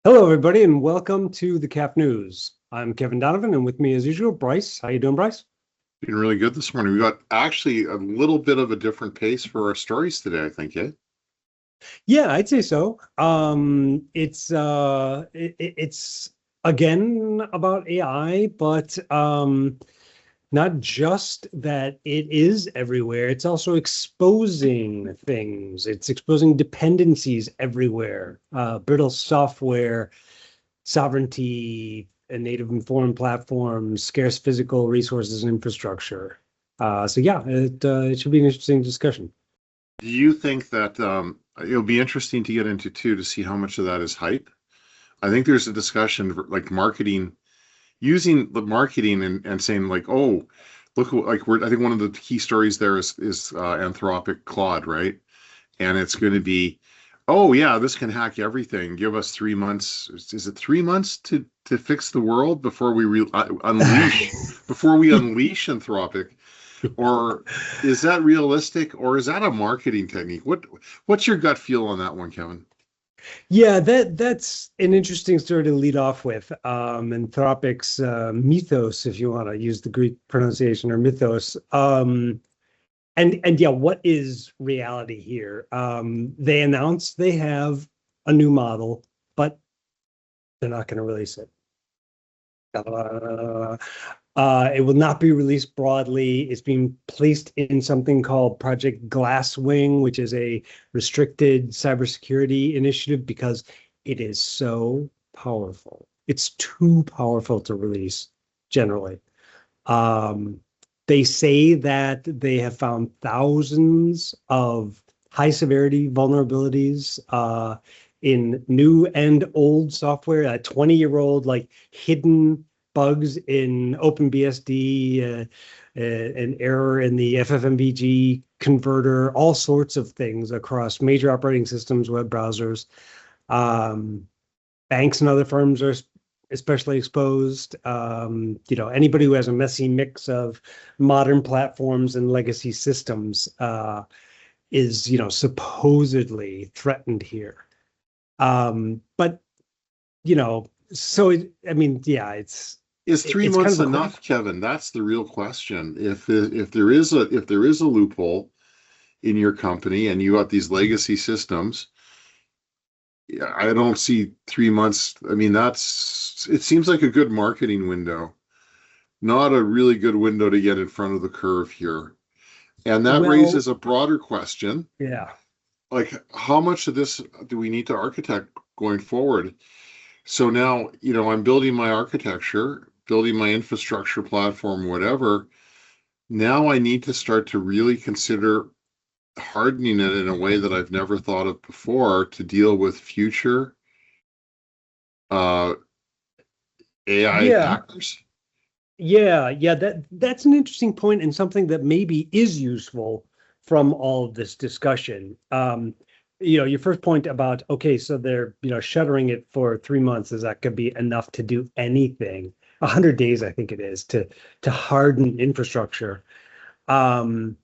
Hello, everybody, and welcome to the CAF News. I'm Kevin Donovan, and with me, as usual, Brice. How you doing, Brice? Been really good this morning. We got actually a little bit of a different pace for our stories today, I think, yeah. Yeah, I'd say so. It's again about AI, but not just that it is everywhere. It's also exposing things. It's exposing dependencies everywhere. Brittle software, sovereignty, and native and foreign platforms, scarce physical resources and infrastructure. So yeah, it should be an interesting discussion. Do you think that it'll be interesting to get into too to see how much of that is hype? I think there's a discussion like marketing, using the marketing and saying like, oh, look, I think one of the key stories there is Anthropic Claude, right? And it's going to be, oh yeah, this can hack everything. Give us 3 months. Is it 3 months to fix the world before we unleash Anthropic? Or is that realistic, or is that a marketing technique? What's your gut feel on that one, Kevin? Yeah, that's an interesting story to lead off with. Anthropic's mythos, if you want to use the Greek pronunciation, or mythos. And yeah, what is reality here? They announced they have a new model, but they're not going to release it. It will not be released broadly. It's being placed in something called Project Glasswing, which is a restricted cybersecurity initiative because it is so powerful. It's too powerful to release generally. Um, they say that they have found thousands of high severity vulnerabilities in new and old software, 20-year-old like hidden bugs in OpenBSD, an error in the FFmpeg converter, all sorts of things across major operating systems, web browsers. Um, Banks and other firms are especially exposed. Anybody who has a messy mix of modern platforms and legacy systems is, supposedly threatened here. But, I mean, yeah, Is three it's kind months of a question. enough, Kevin? That's the real question. If there is a loophole in your company and you got these legacy systems, yeah, I don't see 3 months. I mean, it seems like a good marketing window, not a really good window to get in front of the curve here. And that Well, raises a broader question, yeah. like how much of this do we need to architect going forward? So now, I'm building my architecture, building my infrastructure platform, whatever. Now I need to start to really consider hardening it in a way that I've never thought of before to deal with future uh, AI Yeah. attackers. Yeah, that's an interesting point and something that maybe is useful from all of this discussion. Your first point about, okay, so they're, shuttering it for 3 months, is that could be enough to do anything? 100 days, I think it is, to harden infrastructure. Um,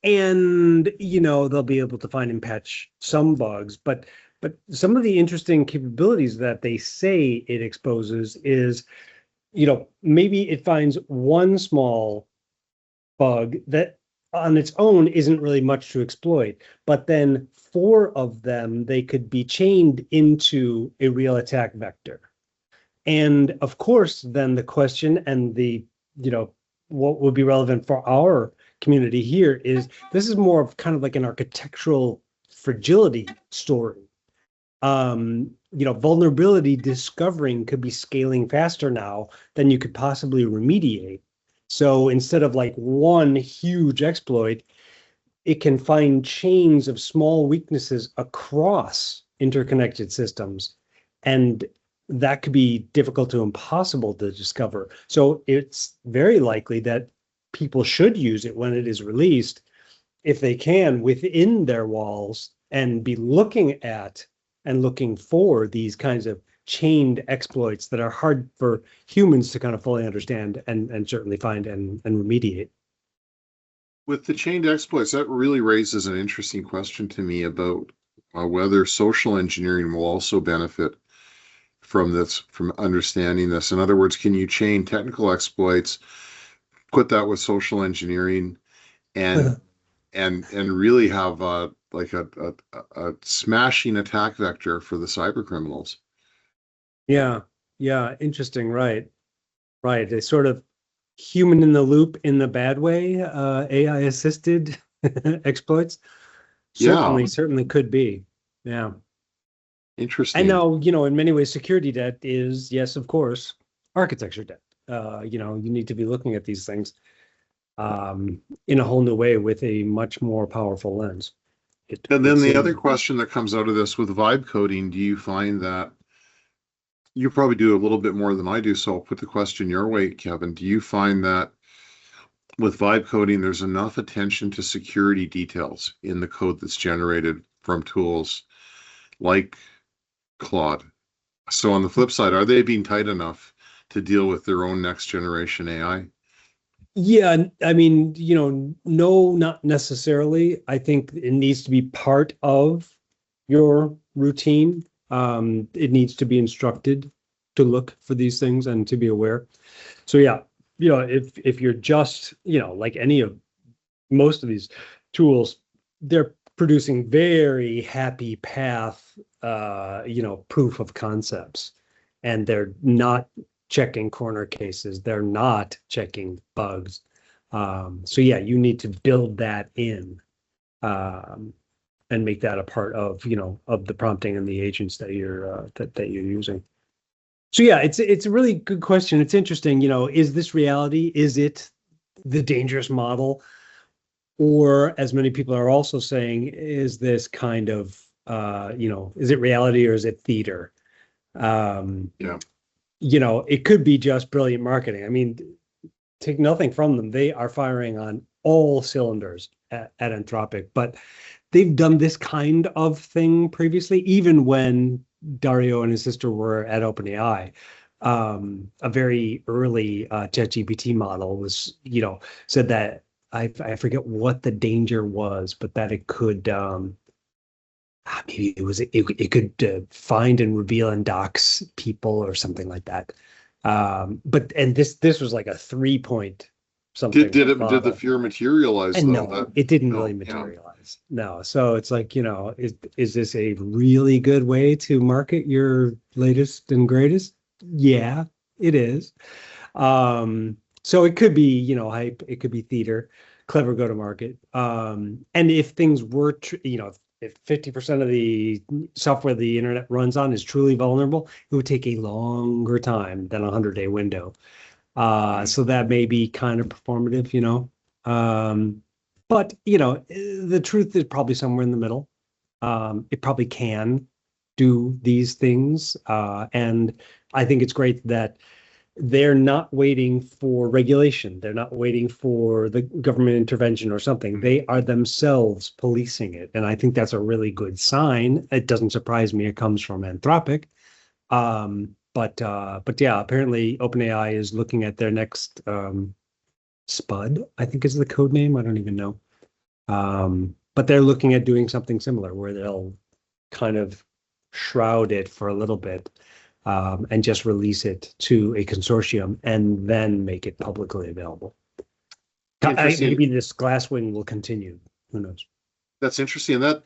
and they'll be able to find and patch some bugs, but some of the interesting capabilities that they say it exposes is maybe it finds one small bug that on its own isn't really much to exploit, but then four of them, they could be chained into a real attack vector. And of course, then the question and you know, what would be relevant for our community here is this is more of kind of like an architectural fragility story. Vulnerability discovering could be scaling faster now than you could possibly remediate. So instead of like one huge exploit, it can find chains of small weaknesses across interconnected systems. And that could be difficult to impossible to discover. So it's very likely that people should use it when it is released, if they can, within their walls and be looking at and looking for these kinds of chained exploits that are hard for humans to kind of fully understand and certainly find and remediate. With the chained exploits, that really raises an interesting question to me about whether social engineering will also benefit from understanding this? In other words, can you chain technical exploits, put that with social engineering, and really have like a smashing attack vector for the cyber criminals? Yeah, yeah, interesting. Right, right. A sort of human in the loop in the bad way, AI assisted exploits. Yeah, Certainly could be. Yeah. And interesting. now, in many ways, security debt is, yes, of course, architecture debt. You need to be looking at these things in a whole new way with a much more powerful lens. It And would then the other seem. question that comes out of this with vibe coding, do you find that you probably do a little bit more than I do? So I'll put the question your way, Kevin. Do you find that with vibe coding, there's enough attention to security details in the code that's generated from tools like Claude? So on the flip side, are they being tight enough to deal with their own next generation AI? Yeah, I mean, no, not necessarily. I think it needs to be part of your routine. It needs to be instructed to look for these things and to be aware. So yeah, if you're just, like any of most of these tools, they're producing very happy path, proof of concepts, and they're not checking corner cases. They're not checking bugs. So yeah, you need to build that in, and make that a part of, of the prompting and the agents that you're using. So yeah, it's a really good question. It's interesting, is this reality? Is it the dangerous model? Or, as many people are also saying, is this kind of, is it reality or is it theater? Um, Yeah. it could be just brilliant marketing. I mean, take nothing from them. They are firing on all cylinders at Anthropic, but they've done this kind of thing previously, even when Dario and his sister were at OpenAI. A very early ChatGPT model was, said that I forget what the danger was, but that it could maybe it could find and reveal and dox people or something like that. But and this was like a 3 point Did something did the model. fear materialize And though? no, it didn't really No, yeah. materialize. No. So it's like, is this a really good way to market your latest and greatest? Yeah, it is. So it could be, hype, it could be theater, clever go to market. And if things were, if 50% of the software the internet runs on is truly vulnerable, it would take a longer time than a 100-day window. So that may be kind of performative, but the truth is probably somewhere in the middle. It probably can do these things. And I think it's great that they're not waiting for regulation. They're not waiting for the government intervention or something. They are themselves policing it. And I think that's a really good sign. It doesn't surprise me. It comes from Anthropic. But yeah, apparently OpenAI is looking at their next Spud, I think is the code name. I don't even know. But they're looking at doing something similar where they'll kind of shroud it for a little bit, and just release it to a consortium and then make it publicly available. Interesting. Maybe this Glasswing will continue. Who knows? That's interesting. That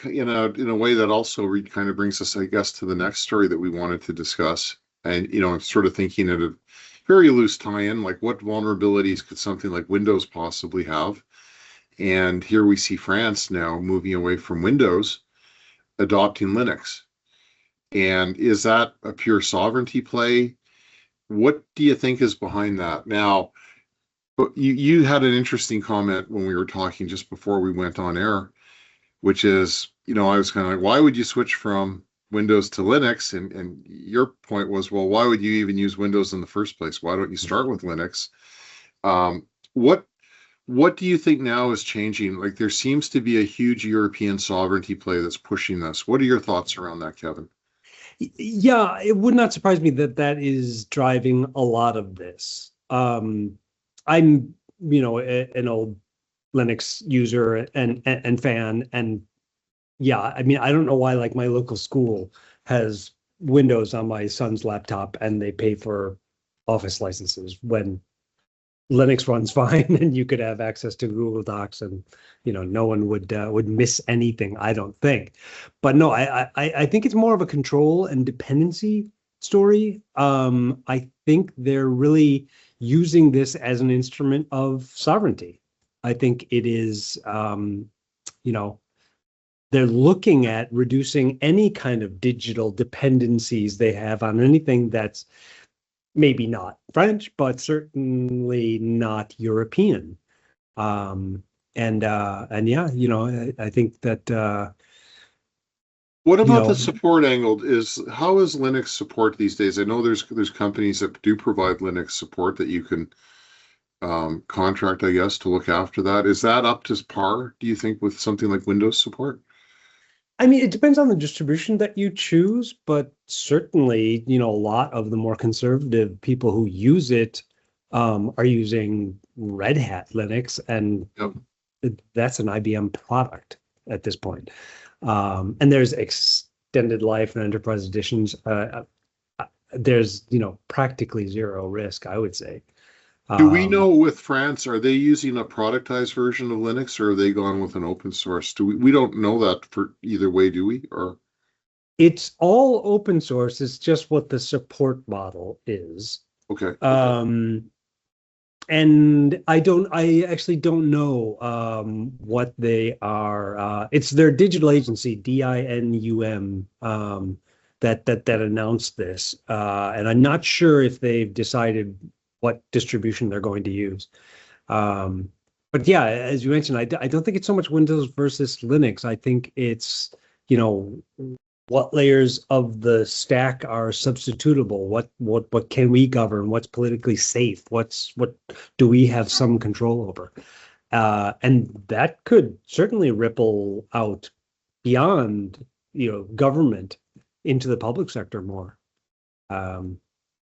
in a way that also kind of brings us, I guess, to the next story that we wanted to discuss. And I'm sort of thinking at a very loose tie-in, like what vulnerabilities could something like Windows possibly have? And here we see France now moving away from Windows, adopting Linux. And is that a pure sovereignty play? What do you think is behind that? Now, but you had an interesting comment when we were talking just before we went on air, which is, I was kind of like, why would you switch from Windows to Linux? And your point was, well, why would you even use Windows in the first place? Why don't you start with Linux? Um, what what do you think now is changing? Like there seems to be a huge European sovereignty play that's pushing this. What are your thoughts around that, Kevin? Yeah, it would not surprise me that that is driving a lot of this. I'm, an old Linux user and fan, and yeah, I mean, I don't know why like my local school has Windows on my son's laptop and they pay for Office licenses when Linux runs fine and you could have access to Google Docs and no one would miss anything, I don't think. But no, I think it's more of a control and dependency story. I think they're really using this as an instrument of sovereignty. I think it is, they're looking at reducing any kind of digital dependencies they have on anything that's maybe not French, but certainly not European. And yeah, I think that what about the support angle? How is Linux support these days? I know there's companies that do provide Linux support that you can contract, I guess, to look after that. Is that up to par, do you think, with something like Windows support? I mean, it depends on the distribution that you choose, but certainly, a lot of the more conservative people who use it are using Red Hat Linux, and that's an IBM product at this point. And there's extended life and enterprise editions. There's, practically zero risk, I would say. Do we know with France, are they using a productized version of Linux or are they gone with an open source? We don't know that for either way, do we? Or it's all open source. It's just what the support model is. Okay. And I actually don't know what they are. It's their digital agency, DINUM, that announced this. And I'm not sure if they've decided what distribution they're going to use. But yeah, as you mentioned, I don't think it's so much Windows versus Linux. I think it's, what layers of the stack are substitutable? What can we govern? What's politically safe? What do we have some control over? And that could certainly ripple out beyond, government into the public sector more.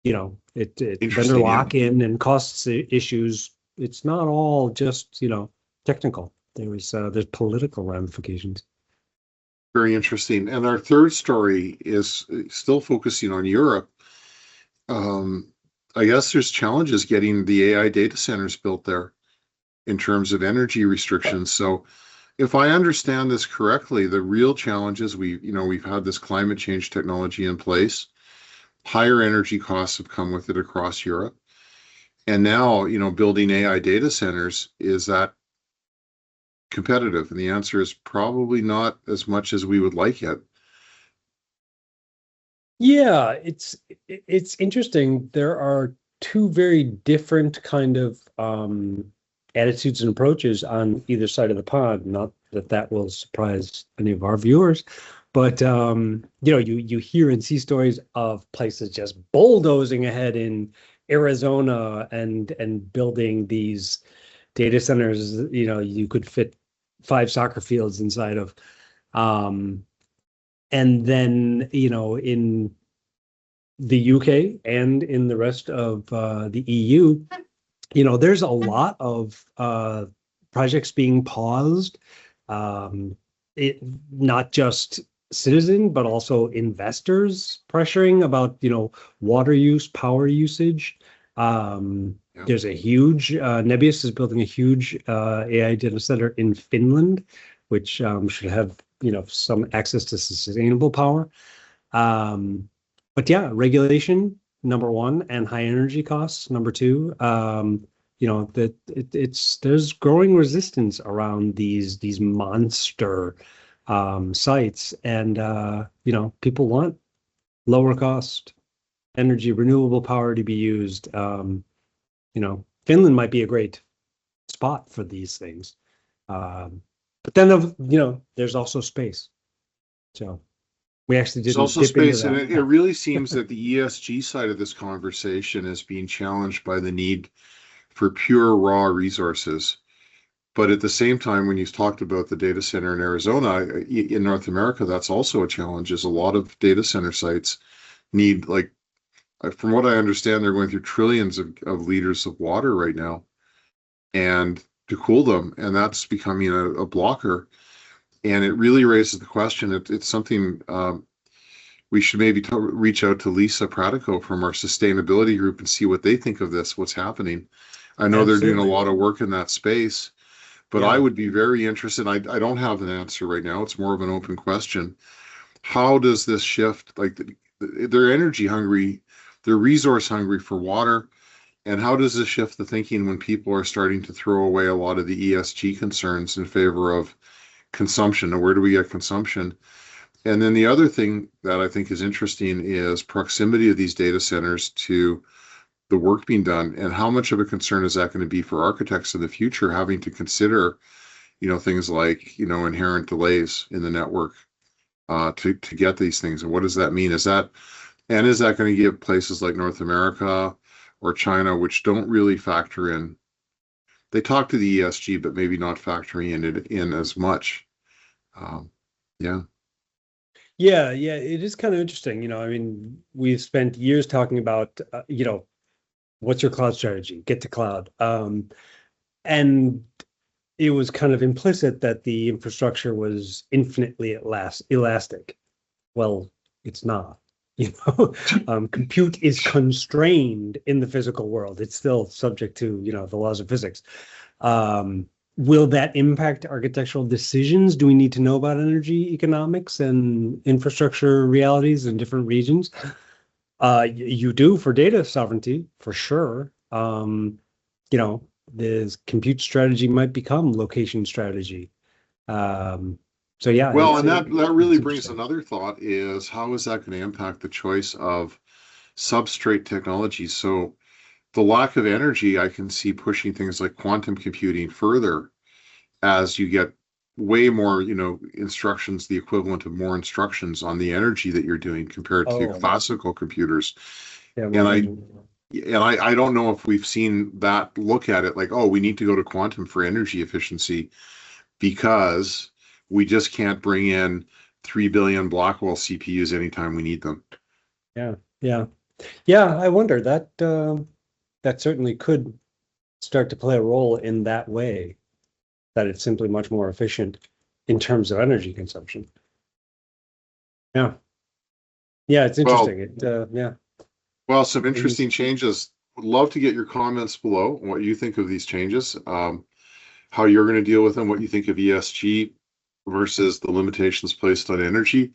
Vendor lock-in and costs issues. It's not all just, technical. There's political ramifications. Very interesting. And our third story is still focusing on Europe. I guess there's challenges getting the AI data centers built there in terms of energy restrictions. So if I understand this correctly, the real challenge is we've had this climate change technology in place. Higher energy costs have come with it across Europe. And now, building AI data centers, is that competitive? And the answer is probably not as much as we would like yet. Yeah, it's interesting. There are two very different kind of attitudes and approaches on either side of the pond. Not that will surprise any of our viewers, but you hear and see stories of places just bulldozing ahead in Arizona and building these data centers. You could fit 5 soccer fields inside of. And then, in the UK and in the rest of the EU, there's a lot of projects being paused. Not just citizen, but also investors pressuring about, water use, power usage. There's a huge, Nebius is building a huge AI data center in Finland, which should have, some access to sustainable power. But yeah, regulation, number one, and high energy costs, number two. There's growing resistance around these monster sites, and people want lower cost energy, renewable power to be used. Finland might be a great spot for these things. But then, there's also space. So we actually didn't. There's also space, and it really seems that the ESG side of this conversation is being challenged by the need for pure raw resources. But at the same time, when you talked about the data center in Arizona, in North America, that's also a challenge. Is a lot of data center sites need, like, from what I understand, they're going through trillions of liters of water right now, and to cool them, and that's becoming a blocker. And it really raises the question. It's something we should maybe reach out to Lisa Pratico from our sustainability group and see what they think of this, what's happening. I know they're doing a lot of work in that space, but I would be very interested. I don't have an answer right now. It's more of an open question. How does this shift? Like they're energy hungry, they're resource hungry for water. And how does this shift the thinking when people are starting to throw away a lot of the ESG concerns in favor of consumption? And where do we get consumption? And then the other thing that I think is interesting is proximity of these data centers to the work being done, and how much of a concern is that going to be for architects in the future, having to consider, things like, inherent delays in the network to get these things, and what does that mean? Is that going to give places like North America or China, which don't really factor in, they talk to the ESG, but maybe not factoring it in as much. Yeah, it is kind of interesting. I mean, we've spent years talking about, what's your cloud strategy? Get to cloud. And it was kind of implicit that the infrastructure was infinitely elastic. Well, it's not. Compute is constrained in the physical world. It's still subject to, the laws of physics. Will that impact architectural decisions? Do we need to know about energy economics and infrastructure realities in different regions? You do for data sovereignty, for sure. The compute strategy might become location strategy. So yeah. Well, and that really brings another thought is, how is that going to impact the choice of substrate technologies? So the lack of energy, I can see pushing things like quantum computing further as you get way more, instructions, the equivalent of more instructions on the energy that you're doing compared to classical computers. Yeah, and I don't know if we've seen that look at it like, oh, we need to go to quantum for energy efficiency because we just can't bring in 3 billion Blackwell CPUs anytime we need them. Yeah. I wonder that certainly could start to play a role in that way, that it's simply much more efficient in terms of energy consumption. Yeah, it's interesting. Well, some interesting changes. Would love to get your comments below on what you think of these changes, how you're going to deal with them, what you think of ESG versus the limitations placed on energy.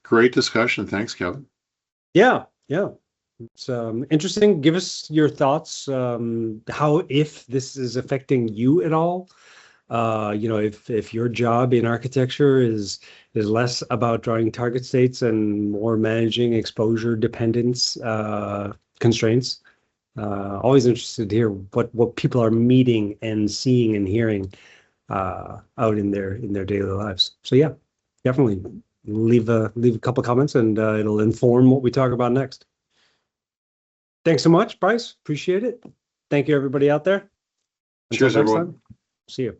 Great discussion. Thanks, Kevin. Yeah. It's interesting. Give us your thoughts, how, if this is affecting you at all. If your job in architecture is less about drawing target states and more managing exposure dependence constraints. Always interested to hear what people are meeting and seeing and hearing out in their daily lives. So yeah, definitely leave a couple comments, and it'll inform what we talk about next. Thanks so much, Brice. Appreciate it. Thank you, everybody out there. Cheers, everyone. See you.